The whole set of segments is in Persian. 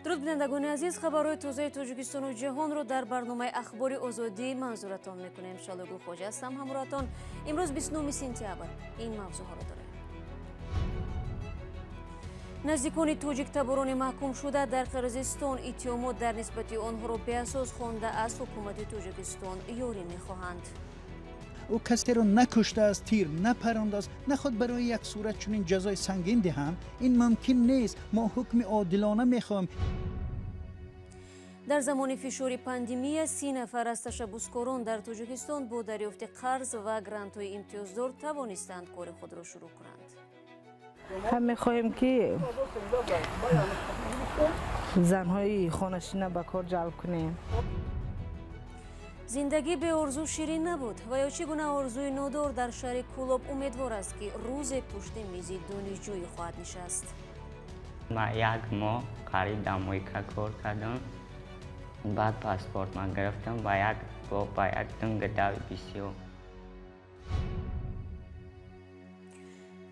درود بینندگان عزیز، خبرهای تازه تاجیکستان و جهان رو در برنامه اخبار آزادی منظورتان میکنیم. شالگو خوجه هستم همراهتان. امروز 29 سپتامبر این موضوع ها رو داره. نزدیکان تاجیک تباران محکوم شده در قرقیزستان اتهامات در نسبت آنها را به اساس خوانده از حکومت تاجیکستان یاری میخواهند. او کسی را نکشته است، تیر نپرانده است، نخواد برای یک صورت چنین جزای سنگین دهند. این ممکن نیست. ما حکم عادلانه میخوایم. در زمان فشار پاندمی 30 نفر از تشبسکاران در تاجیکستان با دریافت قرض و گرانت های امتیازدار توانستند کار خود را شروع کنند. هم میخواهیم که زنهای خانشینه به کار جلب کنیم. زندگی به آرزو شیرین نبود و یا چگونه آرزوی نادار در شهر کولاب امیدوار است که روز پشت میز دانشجویی خواهد نشست. ما یک ماه قریب در امریکا کار کردم. بعد پاسپورت من گرفتم با یک تنگ داوی بسیار.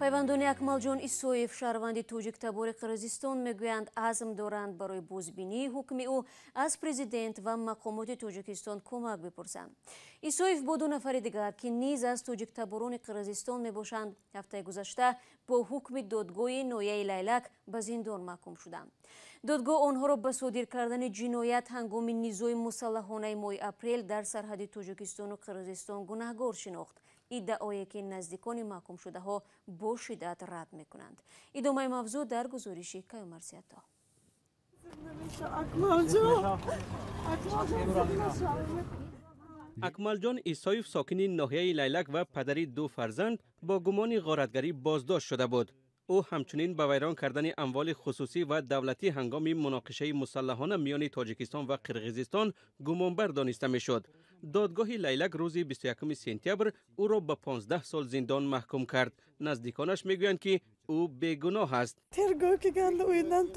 پیوندان اکمالجان ایسویف شهروند تاجیک تبار قرقیزستان میگویند عزم دارند برای بازبینی حکم او از پرزیدنت و مقامات تاجیکستان کمک بپرسند. ایسویف با 2 نفر دیگر که نیز از تاجیک تباران قرقیزستان میباشند هفته گذشته با حکم دادگاه ناحیه لیلک به زندان محکوم شدند. دادگاه آنها را به صادر کردن جنایت هنگام نیزوی مسلحانه ماه اپریل در سرحد تاجیکستان و قرقیزستان گناهکار شناخت. ادعایی که نزدیکان محکوم شده ها با شدت رد میکنند. ادامه موضوع در گزارش کیومرسیتا. اکمالجان ایسایف ساکن ناحیه لیلک و پدری 2 فرزند با گمان غارتگری بازداشت شده بود. او همچنین به ویران کردن اموال خصوصی و دولتی هنگام مناقشه مسلحانه میان تاجیکستان و قرقیزستان گمانبر دانسته میشد. دادگاه لیلک روز 21 سپتامبر او را به 15 سال زندان محکوم کرد. نزدیکانش میگویند که او بیگناه است.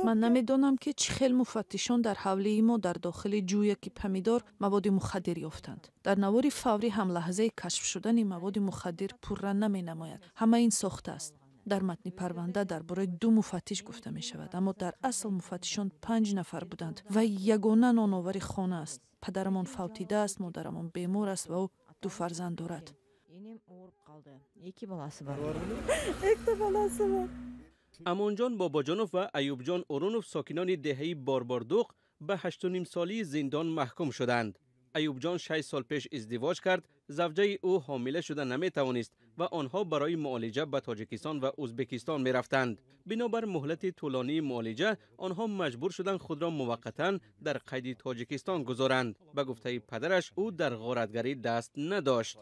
من نمیدانم که چه خیل مفتشان در حوله ما در داخل جویک پمیدار مواد مخدر یافتند. در نوار فوری هم لحظه کشف شدن مواد مخدر پررنگ نمی نماید. همه این ساخته است. در متن پرونده درباره 2 مفتش گفته می شود، اما در اصل مفتشان 5 نفر بودند و یگانه نانآور خانه است. پدرمان فوتیده است، مادرمان بیمار است و او 2 فرزند دارد. امانجان باباجانوف و ایوبجان اورونوف ساکنان دهه بارباردوق به 8.5 سالی زندان محکوم شدند. ایوبجان 6 سال پیش ازدواج کرد. زوجه او حامله شده نمی توانست و آنها برای معالجه به تاجیکستان و ازبکستان می رفتند. بنابر مهلت طولانی معالجه آنها مجبور شدند خود را موقتا در قید تاجیکستان گذارند. به گفته پدرش او در غارتگری دست نداشت.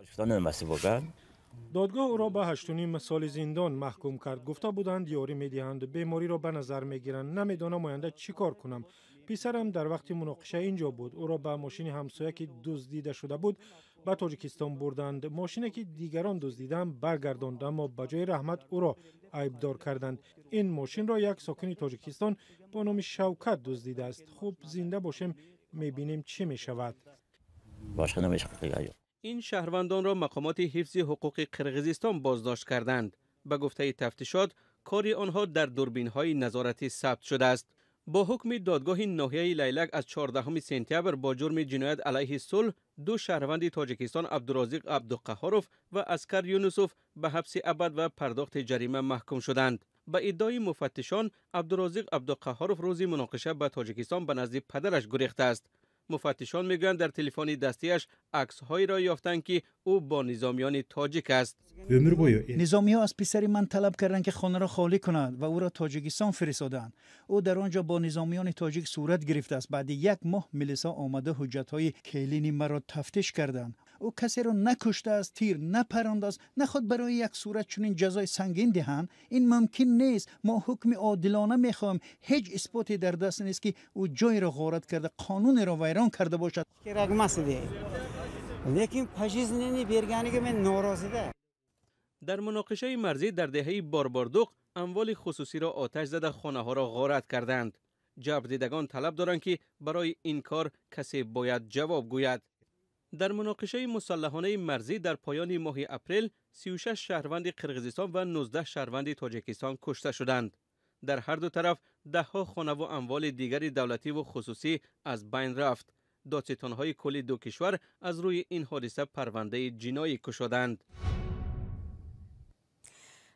دادگاه او را به 8.5 سال زندان محکوم کرد. گفته بودند یاری میدهند، بیماری را به نظر میگیرند. نمیدانم آینده چی کار کنم. پسرم در وقت مناقشه اینجا بود. او را به ماشین همسایه که دزدیده شده بود به تاجیکستان بردند. ماشینی که دیگران دزدیدند برگرداند، اما به جای رحمت او را عیبدار کردند. این ماشین را یک ساکن تاجیکستان با نام شوکت دزدیده است. خوب زنده باشیم میبینیم چی میشود. این شهروندان را مقامات حفظ حقوق قرقیزستان بازداشت کردند. به گفته تفتیشات کار آنها در دوربین‌های نظارتی ثبت شده است. با حکم دادگاه ناحیه لیلک از 14 سپتامبر با جرم جنایت علیه صلح 2 شهروند تاجیکستان عبدالرازق عبدالقهاروف و اسکر یونسوف به حبس ابد و پرداخت جریمه محکوم شدند. به ادعای مفتشان عبدالرازق عبدالقهاروف روز مناقشه به تاجیکستان به نزد پدرش گریخته است. مفتشان میگویند در تلفن دستیش عکس‌هایی را یافتند که او با نظامیان تاجیک است. نظامی‌ها از پسر من طلب کردند که خانه را خالی کند و او را تاجیکستان فرستادند. او در آنجا با نظامیان تاجیک صورت گرفته است. بعد 1 ماه ملیسا آمده حجت‌های کلینی مرا تفتیش کردند. او کسی را نکشته است، تیر نپرانده است، نخواد برای یک صورت چنین جزای سنگین دهند. این ممکن نیست. ما حکم عادلانه میخواهیم. هیچ اثباتی در دست نیست که او جای را غارت کرده، قانون را ویران کرده باشد. در مناقشه مرزی در دهه بارباردوق اموال خصوصی را آتش زده خانه ها را غارت کردند. جبردیدگان طلب دارند که برای این کار کسی باید جواب گوید. در مناقشه مسلحانه مرزی در پایان ماه اپریل 36 شهروند قرقیزستان و 19 شهروند تاجیکستان کشته شدند. در هر دو طرف ده‌ها خانه و اموال دیگری دولتی و خصوصی از بین رفت. دادستان‌های کل دو کشور از روی این حادثه پرونده جنایی گشودند.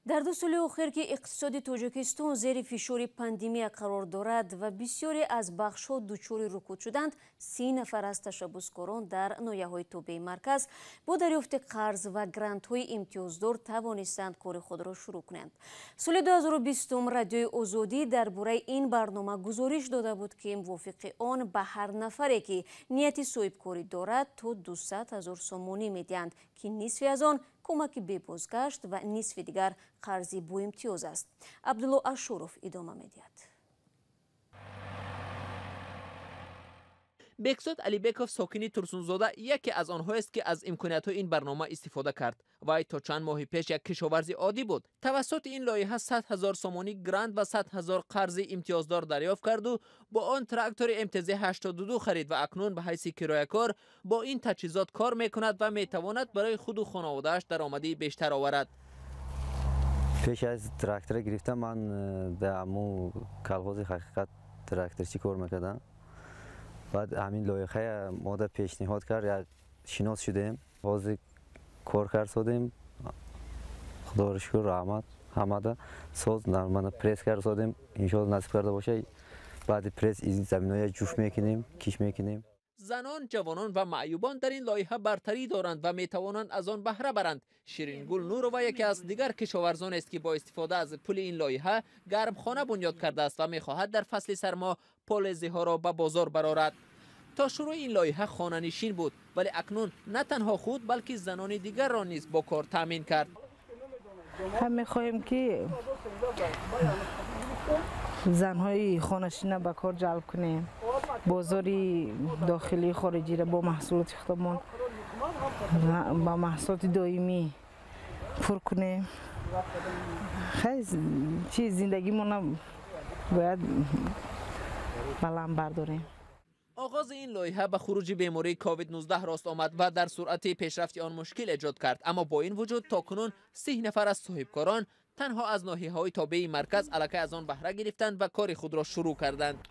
در 2 سال اخیر که اقتصاد تاجیکستان زیر فشار پاندمی قرار دارد و بسیاری از بخش‌ها دچار رکود شدند، 30 نفر از تشبسکاران در ناحیه‌های توبه مرکز با دریافت قرض و گرانت‌های امتیازدار توانستند کار خود را شروع کنند. سال 2020 رادیوی آزادی درباره این برنامه گزارش داده بود که موافق آن به هر نفری که نیت صاحبکاری دارد تا 200,000 سومانی می‌دهند که نصف از آن کمک به بازگشت و نصف دیگر قرضی با امتیاز است. عبدالله اشورف ادامه می‌دهد. بهزاد علیبکوف ساکن ترسونزاده یکی از آنها است که از امکانیت‌های این برنامه استفاده کرد. وی تا چند ماه پیش یک کشاورز عادی بود. توسط این لایحه 100,000 سومانی گرانت و 100,000 قرض امتیازدار دریافت کرد و با آن تراکتور امتیازی 82 خرید و اکنون به حیث کرایه‌کار با این تجهیزات کار می‌کند و می‌تواند برای خود و خانواده‌اش درآمدی بیشتر آورد. پیش از تراکتور گرفتم من در امو کلغوز حقیقت تراکتورچی کار می‌کردم. بعد همین لایحه ما در پیشنهاد کرد یک شناس شدیم، باز کار کرد سادیم، خدا را شکر رحمت همه ساز نرمانه پرس کرد سادیم، انشالله نصیب کرده باشه بعد پرس این زمینای جوش میکنیم، کیش میکنیم. زنان، جوانان و معیوبان در این لایحه برتری دارند و میتوانند از آن بهره برند. شیرین گل نورова یکی از دیگر کشاورزان است که با استفاده از پول این لایحه گرمخانه بنیاد کرده است و میخواهد در فصل سرما پالایزی ها را به بازار برآورد. تا شروع این لایحه خانه نشین بود، ولی اکنون نه تنها خود بلکه زنان دیگر را نیز با کار تامین کرد. هم میخواهیم که زنهای خانه‌نشین به کار جلب کنیم، بازاری داخلی خارجی را با محصولات خودمان با محصولات دائمی پر کنیم. خیلی چیز زندگی ما باید بلند برداریم. آغاز این لایحه به خروج بیماری کووید 19 راست آمد و در سرعت پیشرفت آن مشکل ایجاد کرد، اما با این وجود تاکنون 30 نفر از صاحبکاران تنها از ناحیه‌های تابع مرکز علاقه از آن بهره گرفتند و کار خود را شروع کردند.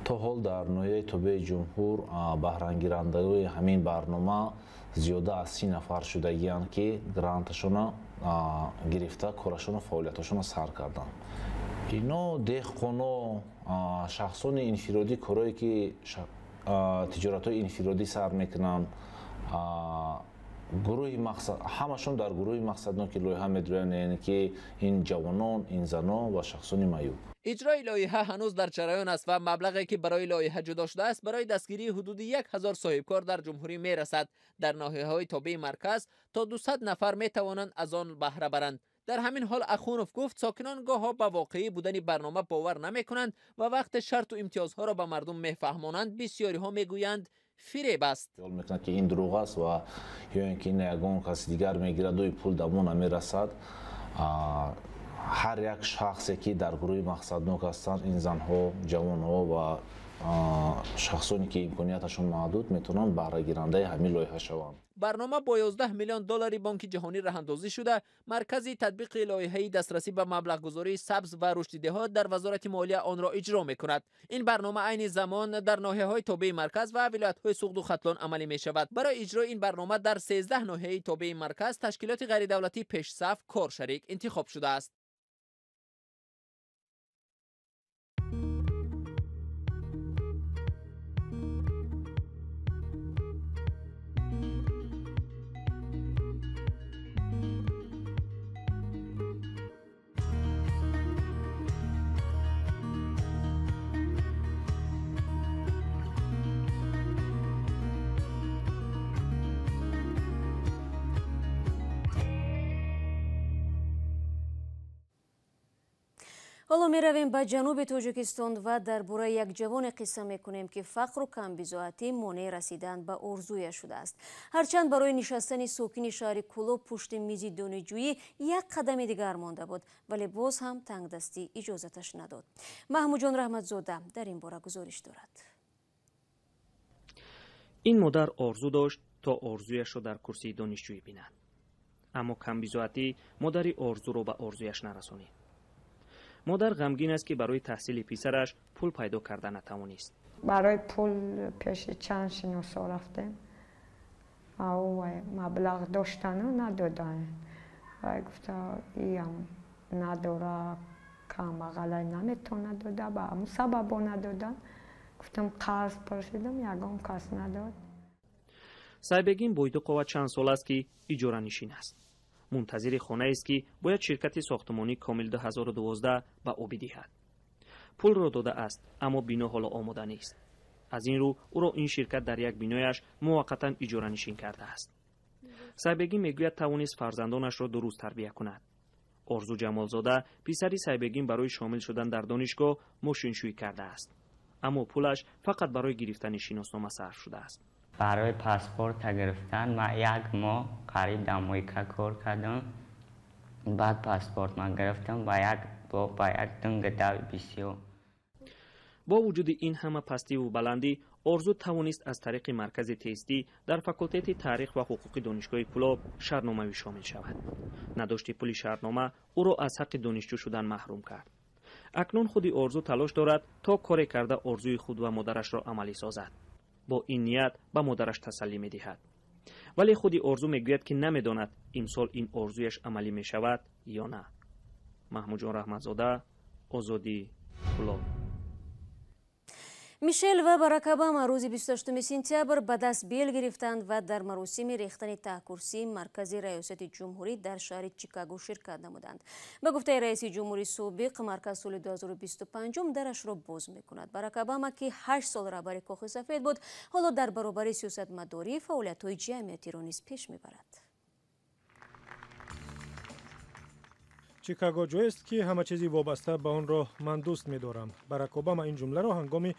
تا حال در ناحیه تابع جمهور بهره‌گیرندگان همین برنامه زیاده از 30 نفر شدگی‌اند که گرانتشون گرفته کارشون و فعالیتشون سر کردند. اینا دهقانا شخصان انفرادی کارهایی که تجارت‌های انفرادی سر میکنن، گروه مقصد همشون در گروه مقصدناک لایحه میدرن، یعنی که این جوانان، این زنان و شخصان معیوب. اجرای لایحه هنوز در جریان است و مبلغی که برای لایحه جدا شده است برای دستگیری حدود 1000 صاحبکار در جمهوری میرسد. در ناحیه‌های تابع مرکز تا 200 نفر میتوانند از آن بهره برند. در همین حال اخونوف گفت ساکنان گاه‌ها به واقعی بودن برنامه باور نمی‌کنند و وقت شرط و امتیازها را به مردم میفهمانند بسیاری ها میگویند فریب است. خیال میکنند که این دروغ است و یا اینکه این یگان کسی دیگر میگیرد و پول دمون نمیرسد. هر یک شخصی که در گروه مقصدناک هستند، این زنها، جوانها و شخصانی که امکانیتشون محدود میتونن بهره گیرنده همین لایحه شوند. برنامه با 11 میلیون دلار بانک جهانی راهاندازی شده. مرکز تطبیق لایحه دسترسی به مبلغ گذاری سبز و رشد دهات در وزارت مالیه آن را اجرا میکند. این برنامه عین زمان در ناحیه‌های تابع مرکز و ولایت‌های سوخت و ختلان عملی می شود. برای اجرای این برنامه در 13 ناحیه تابع مرکز تشکیلات غیر دولتی پیش صف کار شریک انتخاب شده است. حالا می رویم به جنوب تاجیکستان و درباره یک جوان قصه می کنیم که فقر و کمبزاعتی مانع رسیدن به آرزویش شده است. هرچند برای نشستن ساکن شهر کولو پشت میز دانشجویی یک قدم دیگر مانده بود، ولی باز هم تنگ دستی اجازتش نداد. محمود جان رحمتزاده در این باره گزارش دارد. این مادر آرزو داشت تا آرزویش را در کرسی دانشجویی بیند، اما کمبزاعتی مادری آرزو را به آرزویش نرسانید. مادر غمگین است که برای تحصیل پسرش پول پیدا کرده نتوانست. برای پول پیش چند شناسا رفتیم او مبلغ داشتن و ندادن و گفتا ایم نداره کم اقلای نمیتونه داده با همون سبب ندادن. گفتم قرض پرسیدم یکم کس نداد. سایبگین بویدو قوت چند سال است که اجاره نشین است. منتظر خانه است که باید شرکت ساختمانی کامل 2012 به او بدهد. پول را داده است اما بنا حالا آماده نیست. از این رو او را این شرکت در یک بینایش موقتا اجاره نشین کرده است. سایبگین میگوید توانست فرزندانش را درست تربیت کند. آرزو جمالزاده پسری سایبگین برای شامل شدن در دانشگاه ماشینشویی کرده است. اما پولش فقط برای گرفتن شناسنامه صرف شده است. برای پاسپورت گرفتن من یک ماه قریب در آمریکا کار کردم. بعد پاسپورت من گرفتم با یک دنگ بسیار. با وجود این همه پستی و بلندی، آرزو توانست از طریق مرکز تستی در فاکولته تاریخ و حقوق دانشگاه پولاب شهرنامه‌ای شامل شود. نداشت پول شهرنامه او را از حق دانشجو شدن محروم کرد. اکنون خودی آرزو تلاش دارد تا کاری کرده آرزوی خود و مادرش را عملی سازد. با این نیت به مادرش تسلی می دهد. ولی خودی آرزو میگوید که نمیداند امسال این آرزویش عملی می شود یا نه. محمود جان رحمتزاده، آزادی، پولاب. میشل و باراک اوباما روز 28 سپتامبر به دست بیل گرفتند و در مراسم ریختن ته کرسی مرکز ریاست جمهوری در شهر چیکاگو شرکت نمودند. به گفته رئیس جمهوری سابق، مرکز سال 2025 درش را باز میکند. باراک اوباما که 8 سال رهبر کاخ سفید بود، حالا در برابر سیاستمداری فعالیت‌های جمعیتی را نیز پیش میبرد. چیکاگو جایی است که همه چیزی وابسته به آن را من دوست می‌دارم. باراک اوباما این جمله را هنگام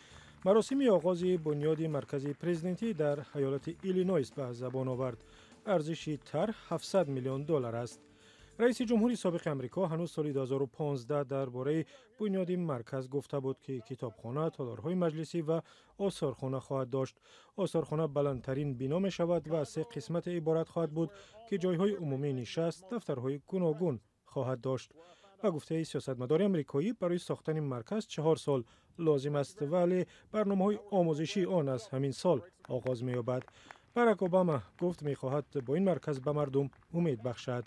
مراسم آغاز بنیاد مرکز پرزیدنتی در ایالت ایلینویس به زبان آورد. ارزش طرح 700 میلیون دلار است. رئیس جمهوری سابق آمریکا هنوز سال 2015 درباره بنیاد مرکز گفته بود که کتابخانه، تالارهای مجلسی و آثارخانه خواهد داشت. آثارخانه بلندترین بنا می شود و از 3 قسمت عبارت خواهد بود که جایهای عمومی نشست، دفترهای گوناگون خواهد داشت. با گفته سیاستمدار آمریکایی برای ساختن مرکز 4 سال لازم است، ولی برنامه‌های آموزشی آن از همین سال آغاز می‌یابد. باراک اوباما گفت می‌خواهد با این مرکز به مردم امید بخشد.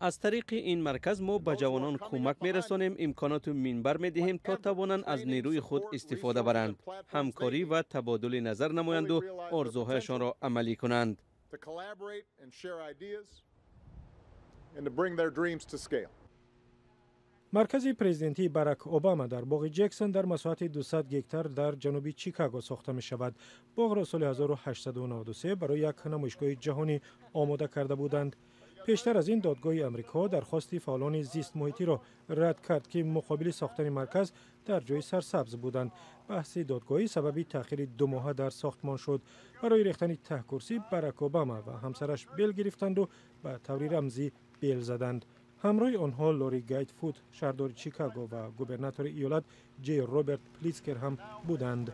از طریق این مرکز ما به جوانان کمک می‌رسانیم، امکانات منبر می‌دهیم تا توانند از نیروی خود استفاده برند، همکاری و تبادل نظر نمایند و آرزوهایشان را عملی کنند. مرکز پرزیدنتی باراک اوباما در باغ جکسون در مساحت 200 گکتار در جنوب چیکاگو ساخته می شود. باغ را سال 1893 برای یک نمایشگاه جهانی آماده کرده بودند. پیشتر از این دادگاه امریکا درخواست فعالان زیست محیطی را رد کرد که مقابل ساختن مرکز در جای سرسبز بودند. بحث دادگاهی سببی تأخیر 2 ماه در ساختمان شد. برای ریختن ته کرسی باراک اوباما و همسرش بیل گرفتند و به طور رمزی بیل زدند. همراه آنها لوری گیتفود، شهردار چیکاگو و گوبرناتور ایالت جی روبرت پلیتسکر هم بودند.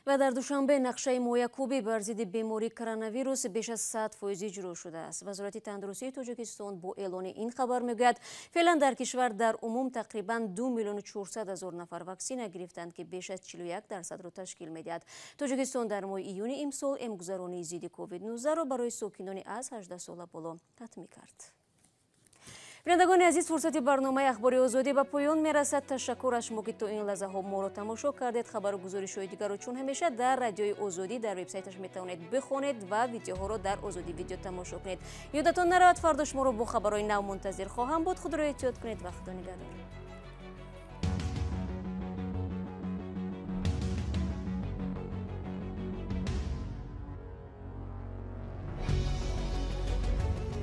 و در دوشنبه نقشه مویکوبی بر ضد بیماری کرونا ویروس بیش از 100% اجرا شده است. وزارت تندرستی تاجیکستان با اعلان این خبر میگوید فعلا در کشور در عموم تقریبا 2,400,000 نفر واکسن گرفتند که بیش از 41% را تشکیل میدهد. تاجیکستان در ماه ایون امسال امگذرانی ضد کووید 19 را برای ساکنان از 18 ساله بالا حتمی کرد. بینندگان عزیز، فرصت برنامه اخباری آزادی به پایان میرسد. تشکر از شما که تا این لحظه ها ما را تماشا کردید. خبر و گزارش‌های دیگر را چون همیشه در رادیوی آزادی در وبسایتش میتوانید بخوانید و ویدیوها را در آزادی ویدیو تماشا کنید. یادتان نرود فردا شما را با خبرهای نو منتظر خواهم بود. خود را احتیاط کنید و خدا نگهدار.